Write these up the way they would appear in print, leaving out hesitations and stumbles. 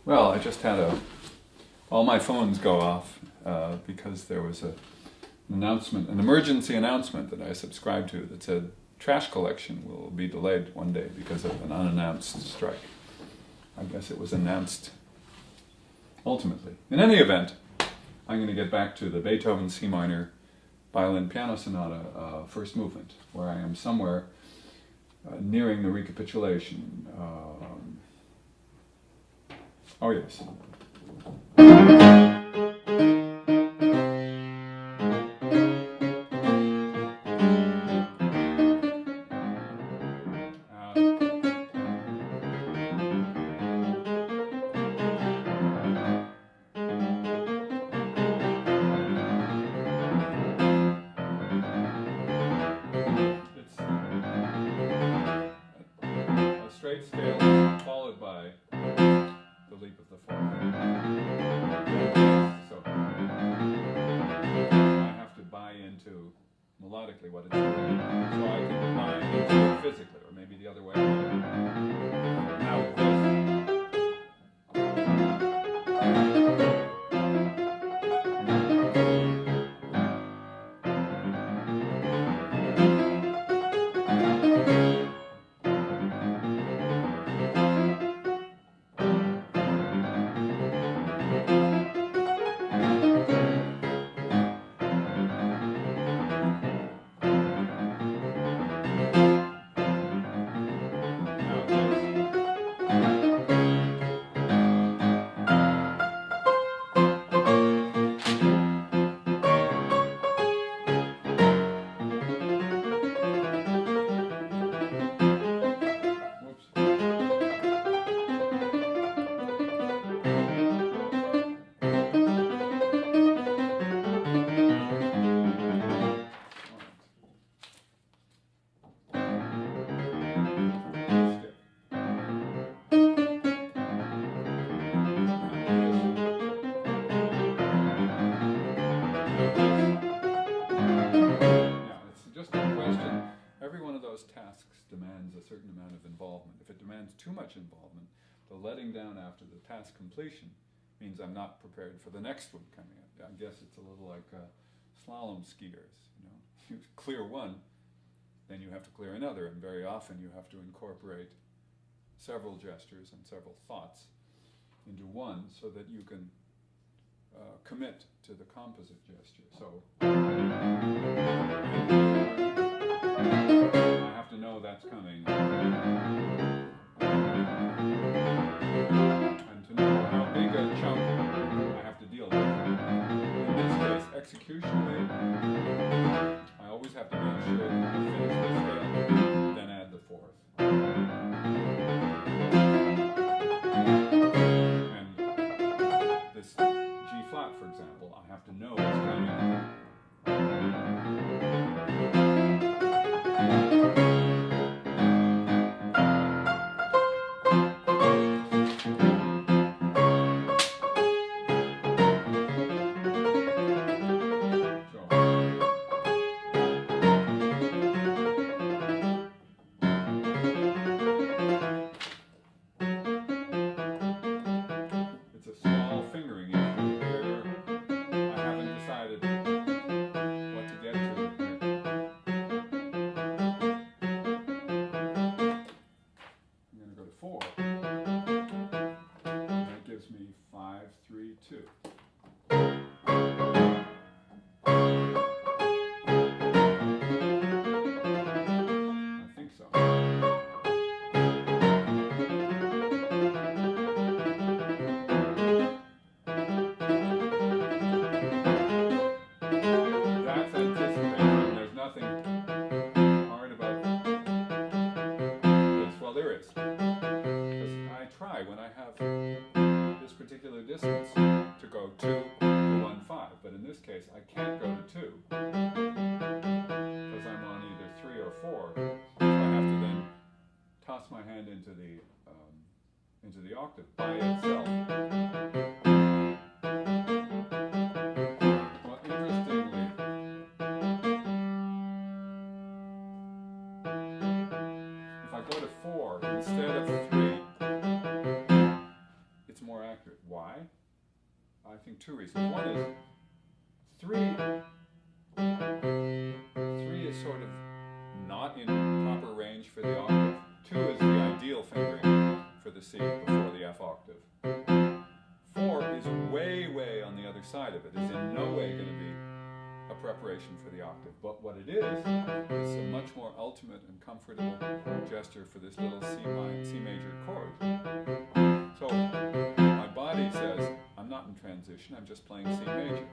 Well, I just had all my phones go off because there was an announcement, an emergency announcement that I subscribed to that said trash collection will be delayed one day because of an unannounced strike. I guess it was announced ultimately. In any event, I'm going to get back to the Beethoven C minor violin piano sonata first movement, where I am somewhere nearing the recapitulation. Oh yes. It's a straight scale followed by the leap of the fourth. So I have to buy into melodically what it's doing, so I can buy into it physically, or maybe the other way around. Now with this. Tasks demands a certain amount of involvement. If it demands too much involvement, the letting down after the task completion means I'm not prepared for the next one coming up. I guess it's a little like slalom skiers. You clear one, then you have to clear another, and very often you have to incorporate several gestures and several thoughts into one so that you can commit to the composite gesture. So I have to know that's coming, and to know how big a chunk I have to deal with. In this case, executionally, I always have to make sure that I finish the scale, then add the fourth. And this G flat, for example, I have to know it's coming. When I have this particular distance to go 2 to 1, 5, but in this case I can't go to 2 because I'm on either 3 or 4, so I have to then toss my hand into the octave by itself. Well, interestingly, if I go to 4 instead of 3, it's more accurate. I think two reasons. One is three. Three is sort of not in proper range for the octave. Two is the ideal fingering for the C before the F octave. Four is way, way on the other side of it. Is in no way going to be a preparation for the octave. But what it is a much more ultimate and comfortable gesture for this little C major chord. So my body says, I'm not in transition, I'm just playing C major.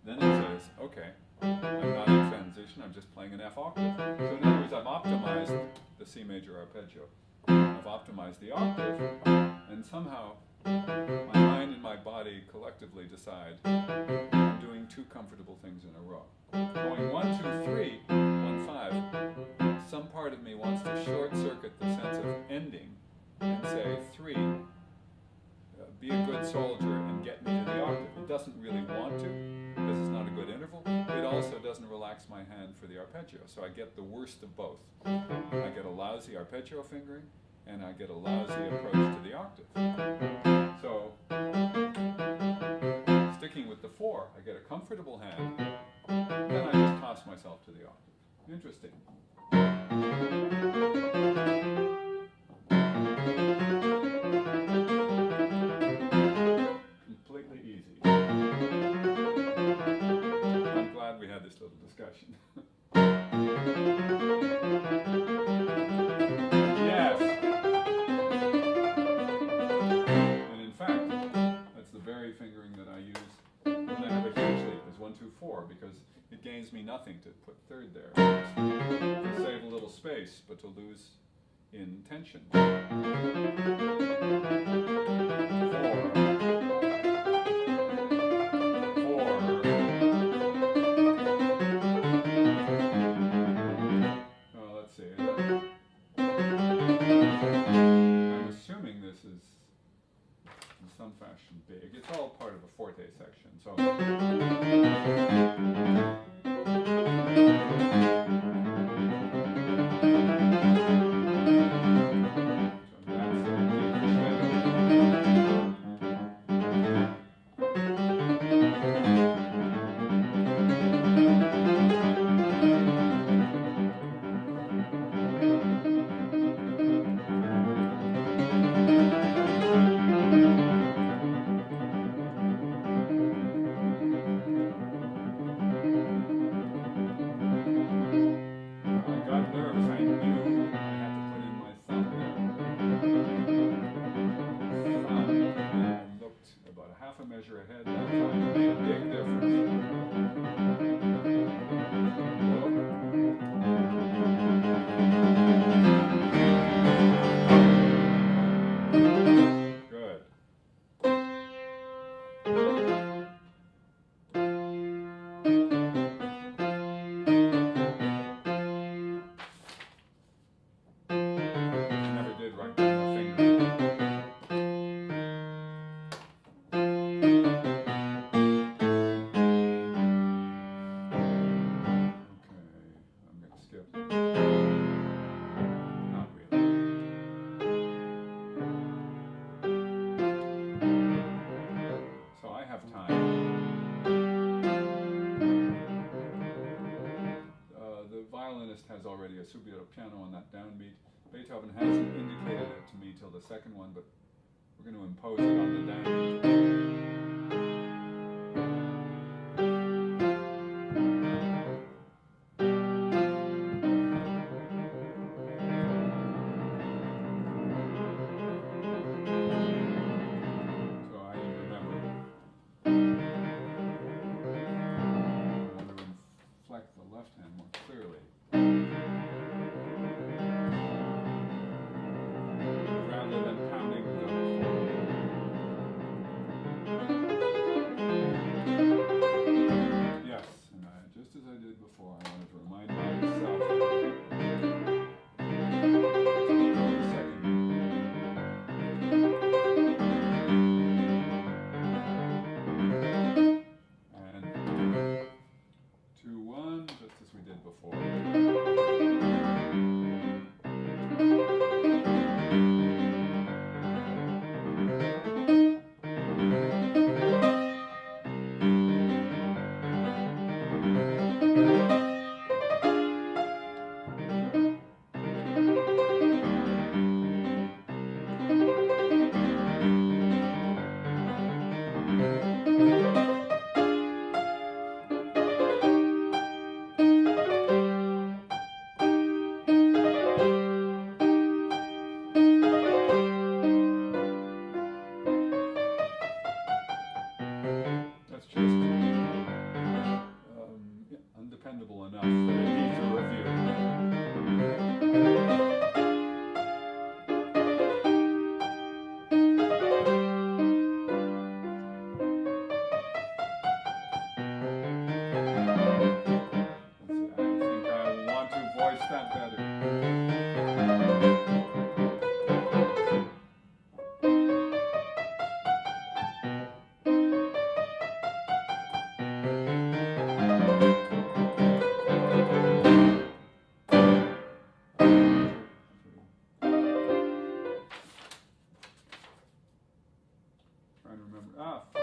Then it says, okay, I'm not in transition, I'm just playing an F octave. So in other words, I've optimized the C major arpeggio. I've optimized the octave, and somehow my mind and my body collectively decide I'm doing two comfortable things in a row. Going 1, 2, 3, 1, 5, some part of me wants to short circuit the sense of ending and say 3, be a good soldier and get me to the octave. It doesn't really want to, because it's not a good interval. It also doesn't relax my hand for the arpeggio, so I get the worst of both. I get a lousy arpeggio fingering, and I get a lousy approach to the octave. So, sticking with the 4, I get a comfortable hand, then I just toss myself to the octave. Interesting. Completely easy. I'm glad we had this little discussion. Yes. And in fact, that's the very fingering that I use when I have a huge leap, is 1, 2, 4, because it gains me nothing to put third there. To save a little space, but to lose in tension. 4. Let's see. I'm assuming this is in some fashion big. It's all part of a forte section. So measure ahead that time made a big difference. Good. Never did right with my finger. Skip. Not really. So I have time. The violinist has already a subito piano on that downbeat. Beethoven hasn't indicated it to me till the second one, but we're going to impose it on the downbeat. The left hand more clearly. Rather than pounding the chord. Fa. I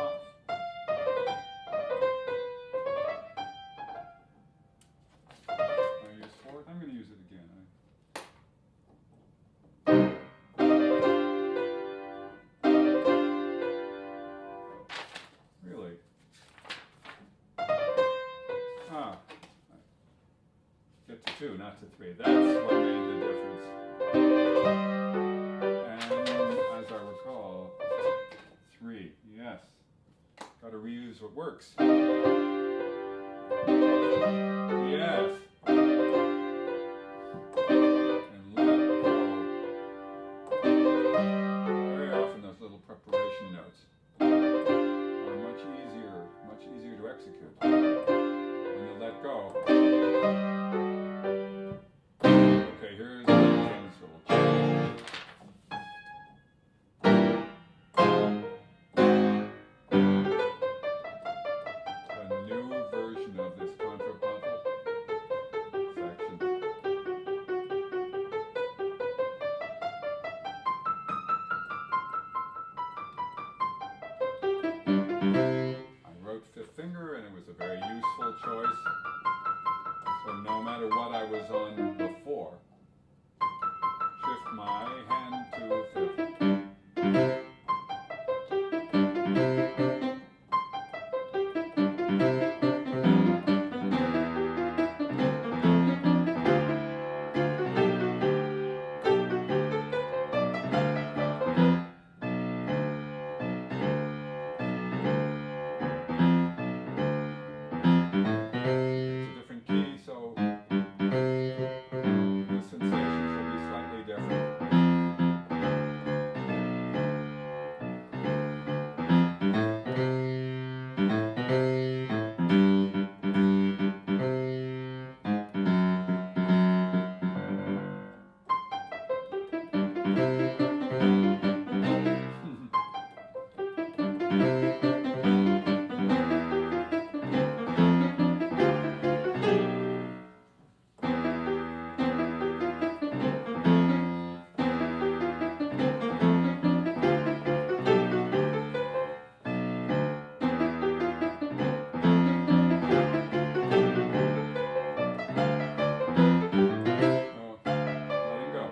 use fourth. I'm going to use it again. Really? Get to 2, not to 3. That's what made the difference. And as I recall, 3. Yes. Got to reuse what works. Yes. And let go. Very often those little preparation notes are much easier to execute when you let go. Okay, here's the things that will change. A new version of this contrapuntal section. I wrote fifth finger and it was a very useful choice. So no matter what I was on before, shift my hand to fifth. It's a different key, so the sensations will be slightly different. Letting go.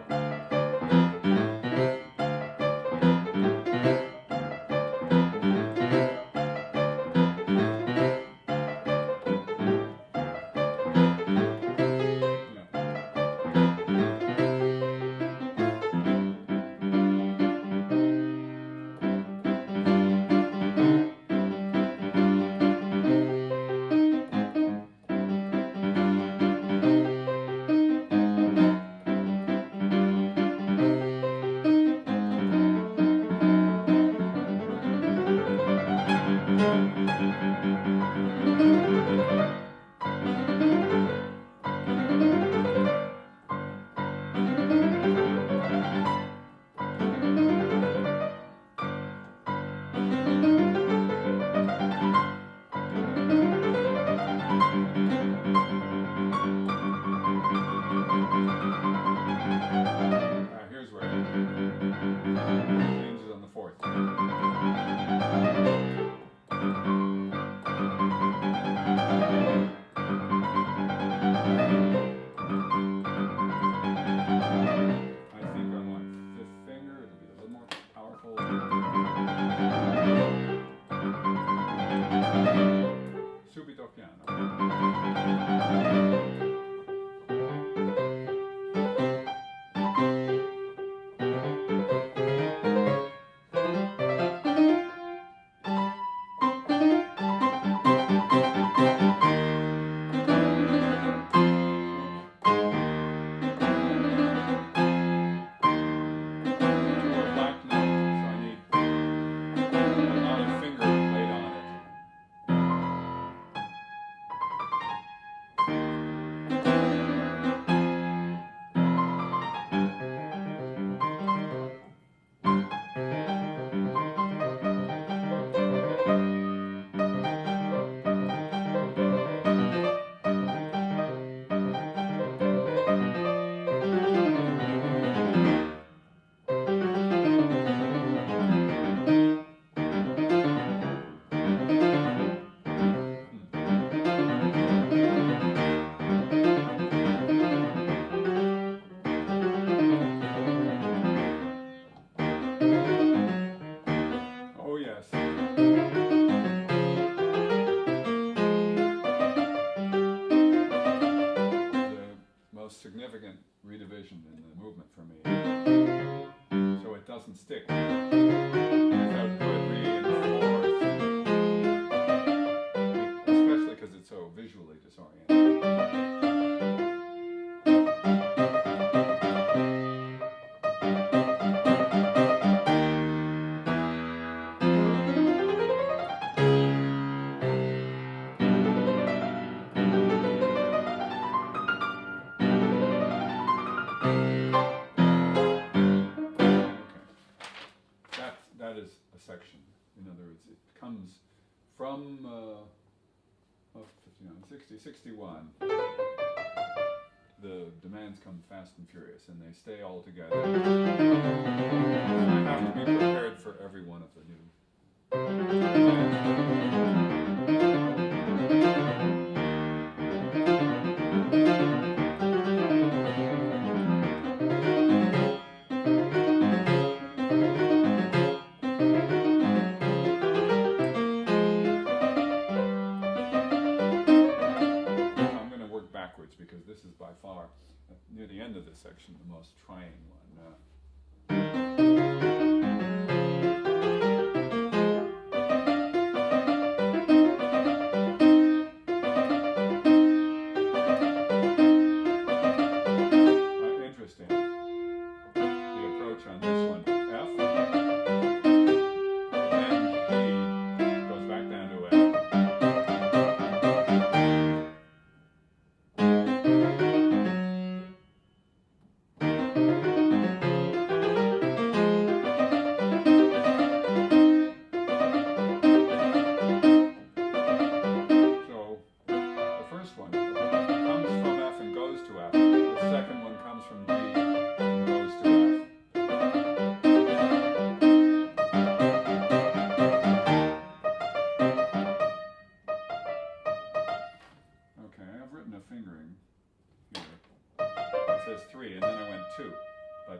Here's where it changes on the fourth. I think on my fifth finger it'll be a little more powerful. Subito piano. Black note, so I need that is a section. In other words, it comes from 59, 60, 61. The demands come fast and furious, and they stay all together. I have to be prepared for every one of the new because this is by far, near the end of this section, the most trying one. Interesting. The approach on this one, F, and G goes back down to F. Fingering here. It says 3, and then I went 2. But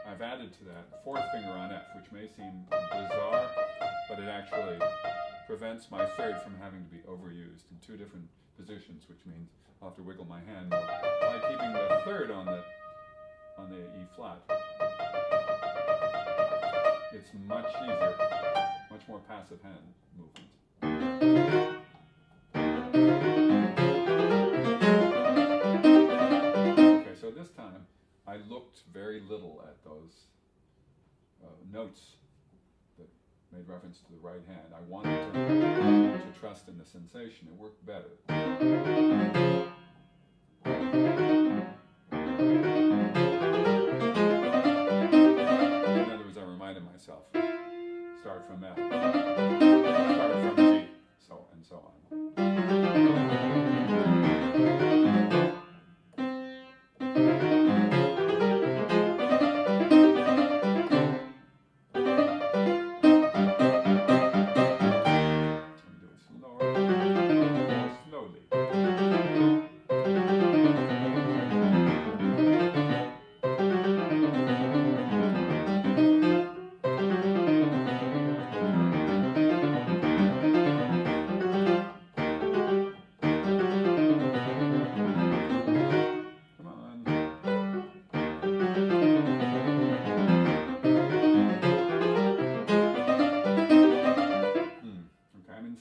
I've added to that 4th finger on F, which may seem bizarre, but it actually prevents my 3rd from having to be overused in 2 different positions, which means I'll have to wiggle my hand more by keeping the 3rd on the E flat. It's much easier, much more passive hand movement. So this time, I looked very little at those notes that made reference to the right hand. I wanted to trust in the sensation. It worked better. In other words, I reminded myself, start from F, start from G, and so on.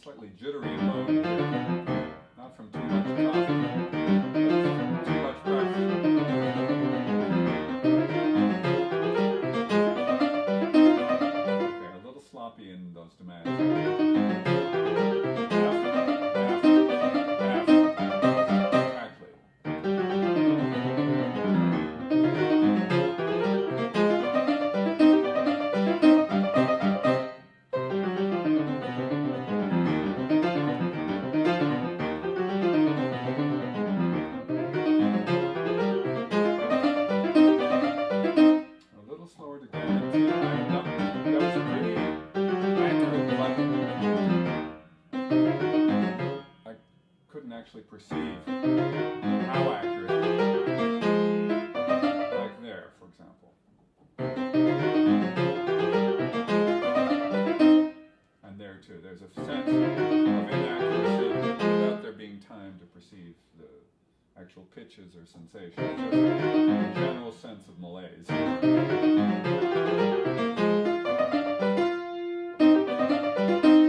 Slightly jittery mode here. Not from too much coffee, but too much pressure. Okay, a little sloppy in those demands. Exactly. Actually perceive how accurate, like there, for example. And there too, there's a sense of inaccuracy without there being time to perceive the actual pitches or sensations, just a general sense of malaise.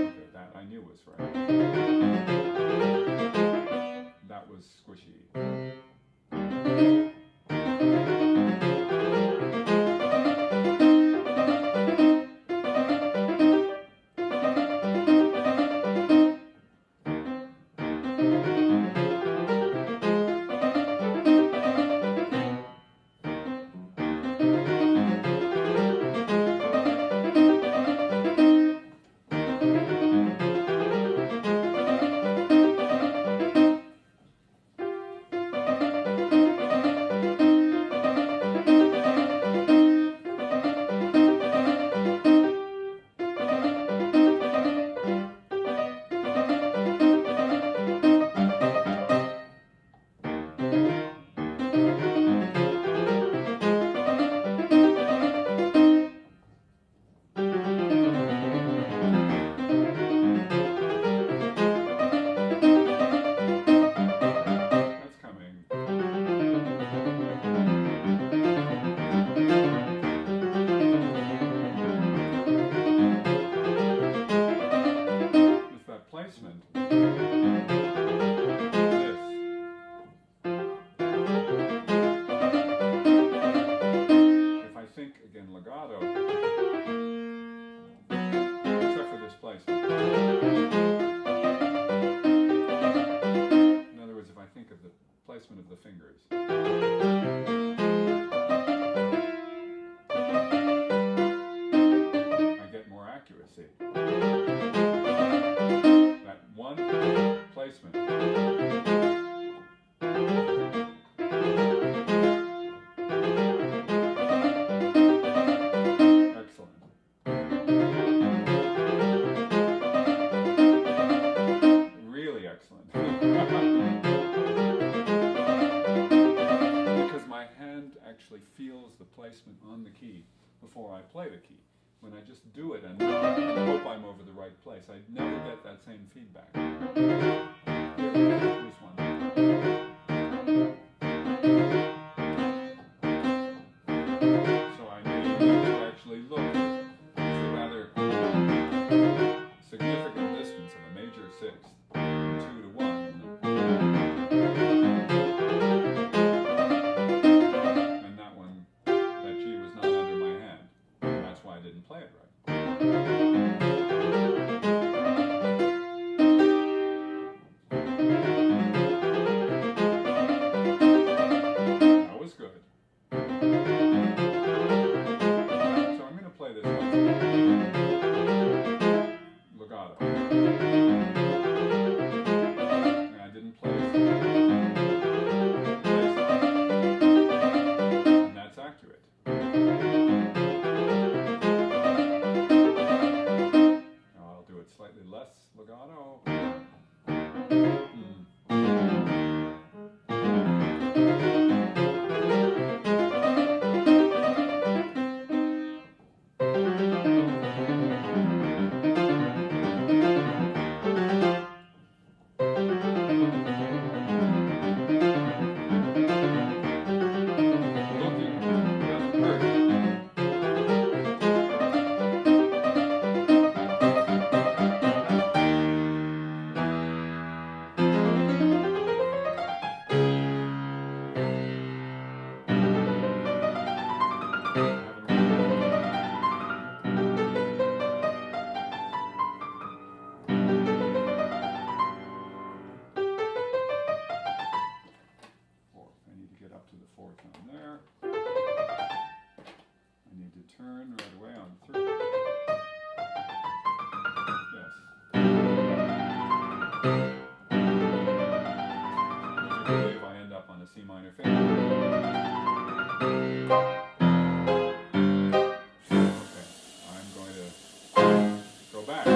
Okay, that I knew was right. That was squishy. just do it and hope I'm over the right place. I never get that same feedback. Here's one. So I need to actually look. It's a rather significant distance of a major sixth, 2 to 1. And that one, that G was not under my hand. And that's why I didn't play it right. That was good. So I'm going to play this one. Legato. And I didn't play it. And that's accurate. Now I'll do it slightly less legato. To the 4th on there. I need to turn right away on 3. Yes. Would you believe I end up on a C minor fifth? Okay, I'm going to go back.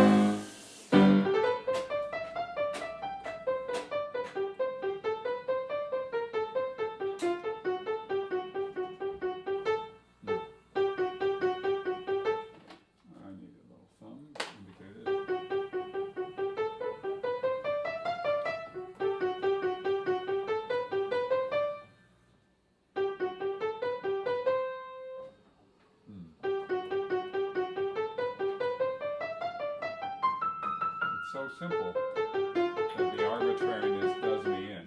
So simple that the arbitrariness does me in.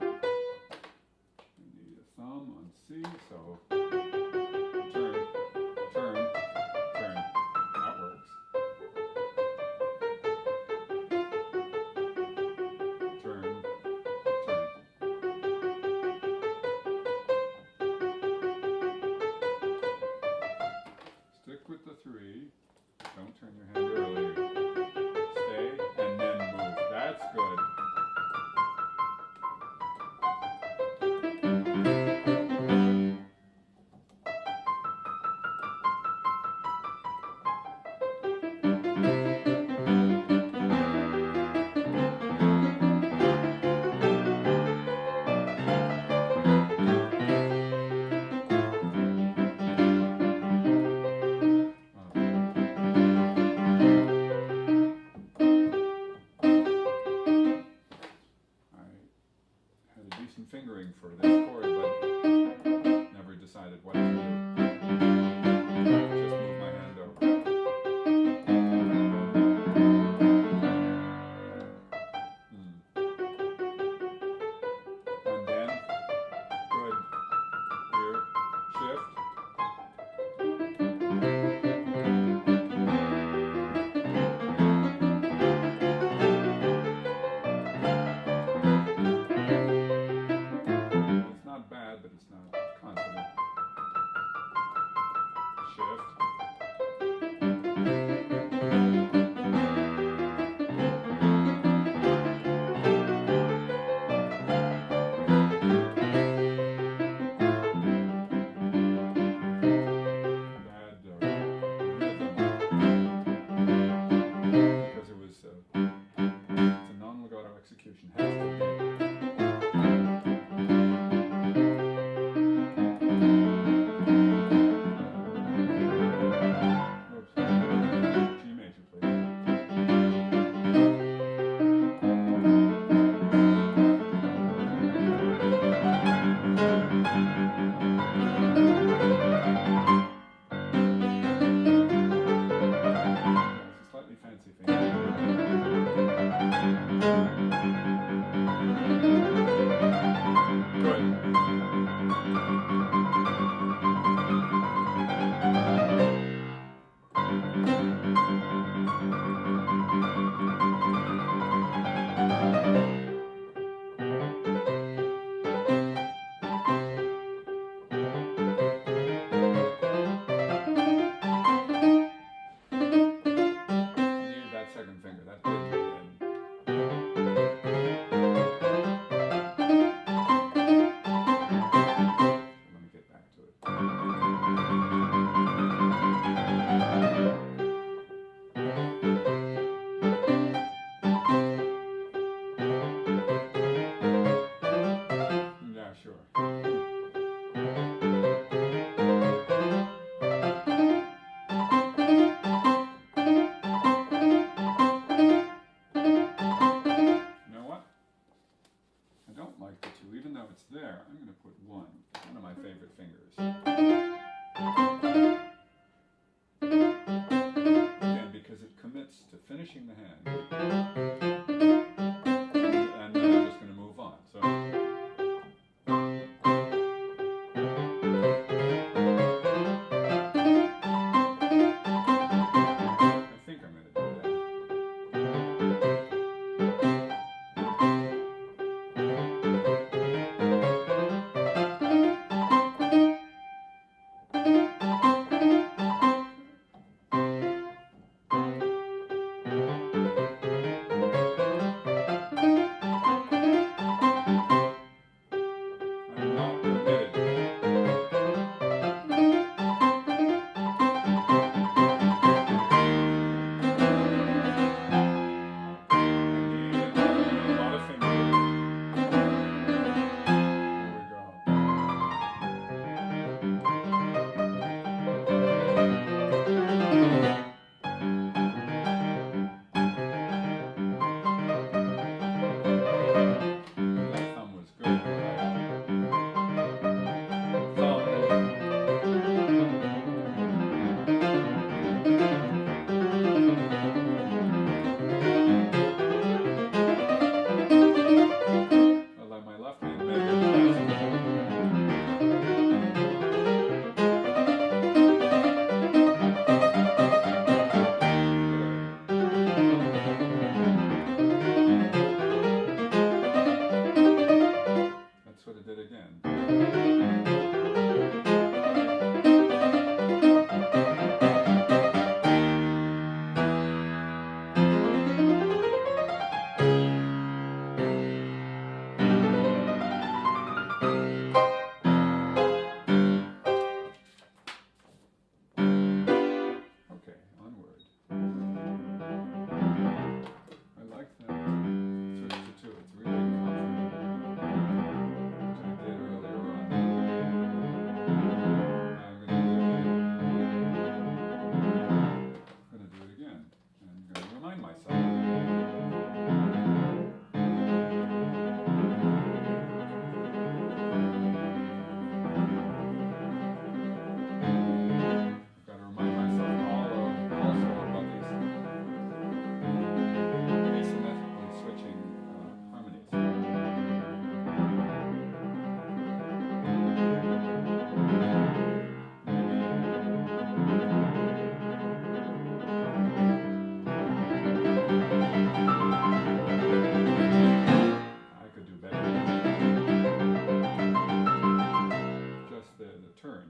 I need a thumb on C, so turn. That works. Turn. Stick with the 3. Don't turn your hand earlier. Stay and then move. That's good. finishing the hand. And then I'm just going to move on. So. I think I'm going to do that. I'm not committed. That's what it did again. Okay, onward. I like that switch to two. It's really comforting, which I did earlier on. I'm going to do it again. And I'm going to remind myself. I've got to remind myself also about these asymmetrically switching harmonies. I could do better. Just the turn.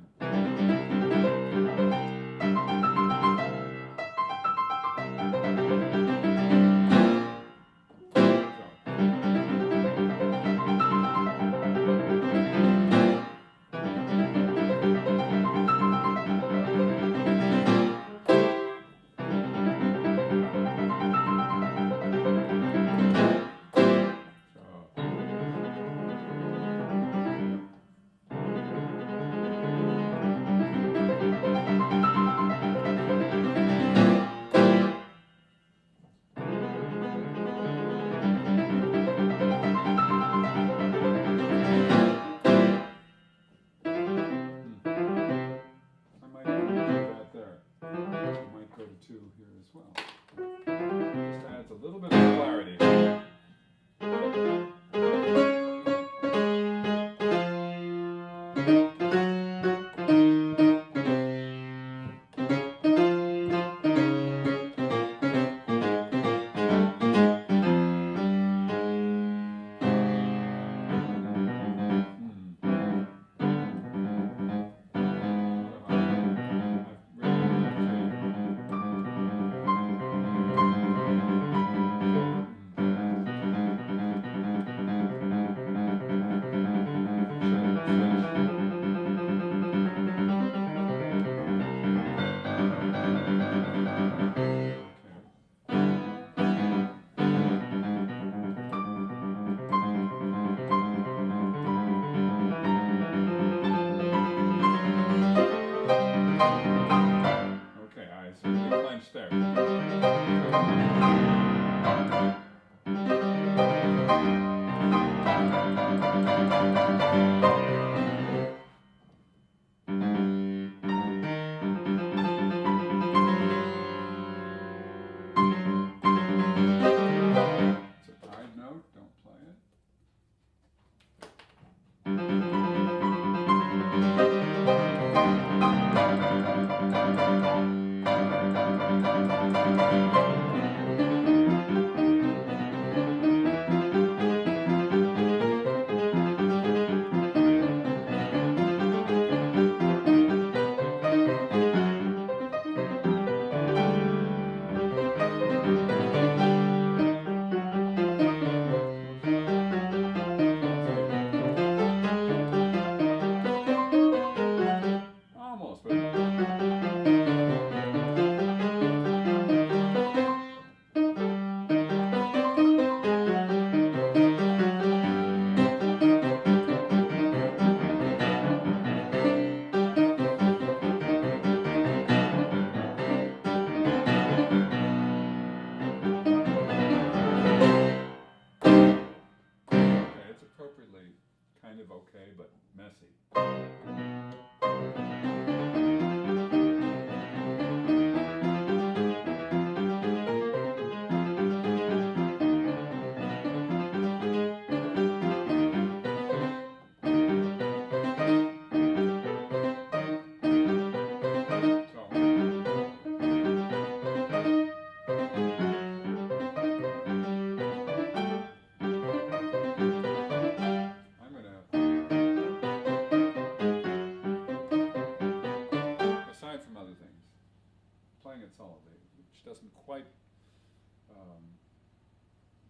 solidly, which doesn't quite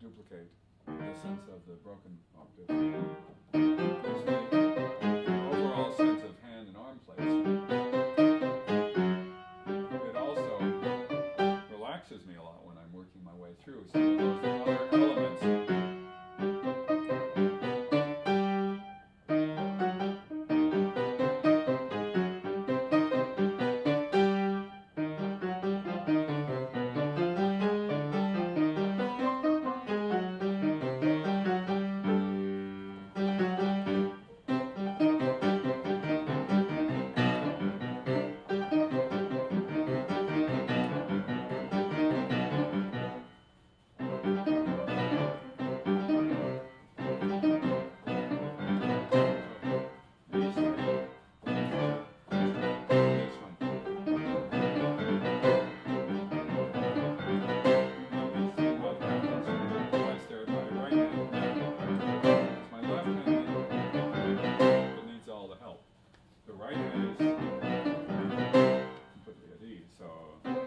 duplicate the sense of the broken octave. Gives me an overall sense of hand and arm placement. It also relaxes me a lot when I'm working my way through some of those other elements. The right hand is completely at ease, so let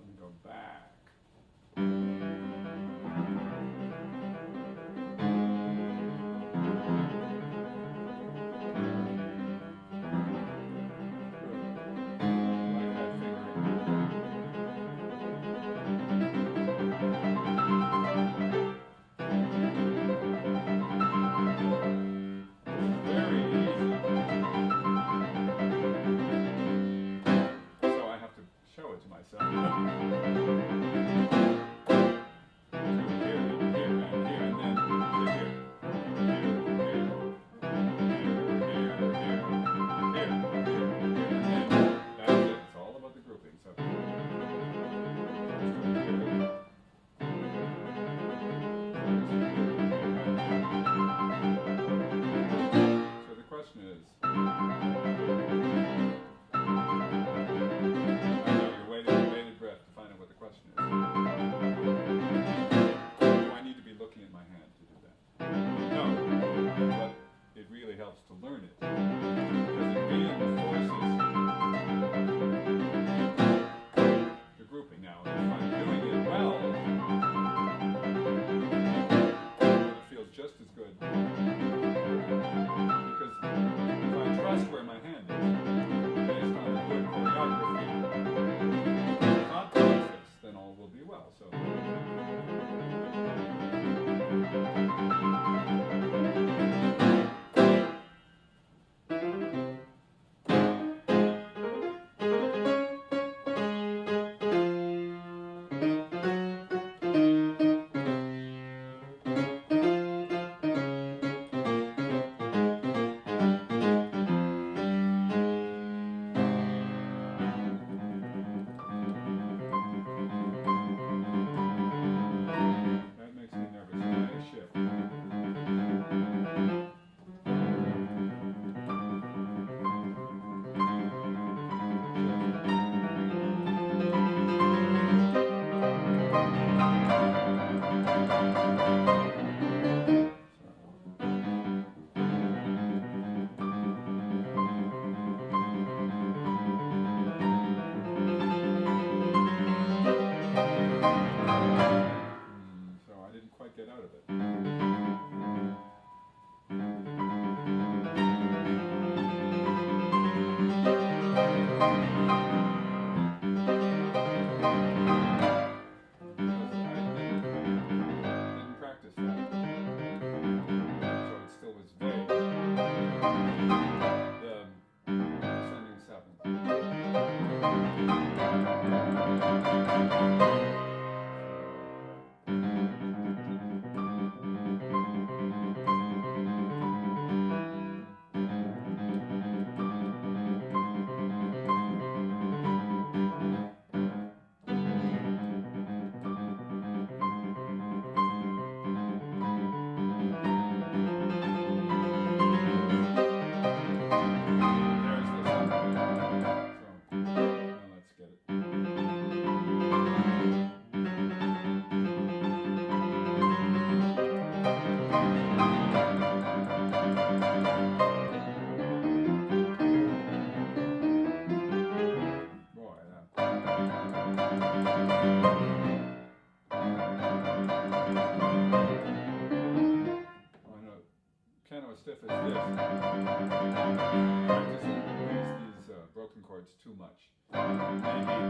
me go back. Show it to myself. Here, and then that's it. It's all about the grouping. So the question is, breath to find out what the question is. Do I need to be looking at my hand to do that? No, but it really helps to learn it because it reinforces the grouping. Now, if I'm doing it well, it feels just as good because if I trust where my hand is based on a good choreography, then all will be well. So I didn't quite get out of it. stiff as this. Practicing these broken chords too much. Maybe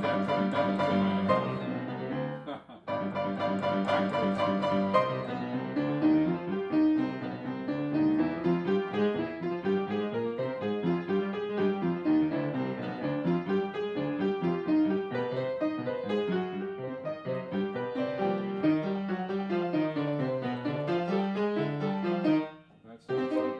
detrimental to my That's not so good.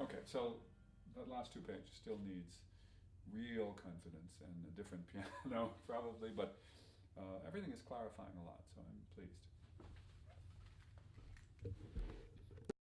Okay, so that last two pages still needs real confidence and a different piano, probably, but everything is clarifying a lot, so I'm pleased.